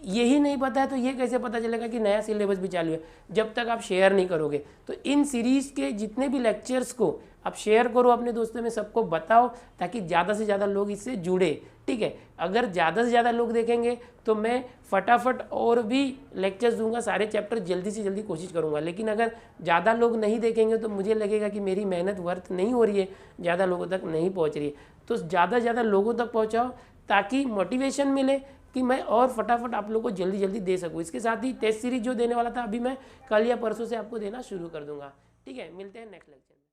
यही नहीं पता है तो ये कैसे पता चलेगा कि नया सिलेबस भी चालू है, जब तक आप शेयर नहीं करोगे। तो इन सीरीज़ के जितने भी लेक्चर्स को आप शेयर करो अपने दोस्तों में, सबको बताओ, ताकि ज़्यादा से ज़्यादा लोग इससे जुड़े, ठीक है। अगर ज़्यादा से ज़्यादा लोग देखेंगे तो मैं फटाफट और भी लेक्चर्स दूंगा, सारे चैप्टर जल्दी से जल्दी कोशिश करूंगा। लेकिन अगर ज़्यादा लोग नहीं देखेंगे तो मुझे लगेगा कि मेरी मेहनत वर्थ नहीं हो रही है, ज़्यादा लोगों तक नहीं पहुंच रही है। तो ज़्यादा से ज़्यादा लोगों तक पहुंचाओ ताकि मोटिवेशन मिले कि मैं और फटाफट आप लोगों को जल्दी जल्दी दे सकूँ। इसके साथ ही टेस्ट सीरीज जो देने वाला था अभी मैं कल या परसों से आपको देना शुरू कर दूंगा, ठीक है। मिलते हैं नेक्स्ट लेक्चर में।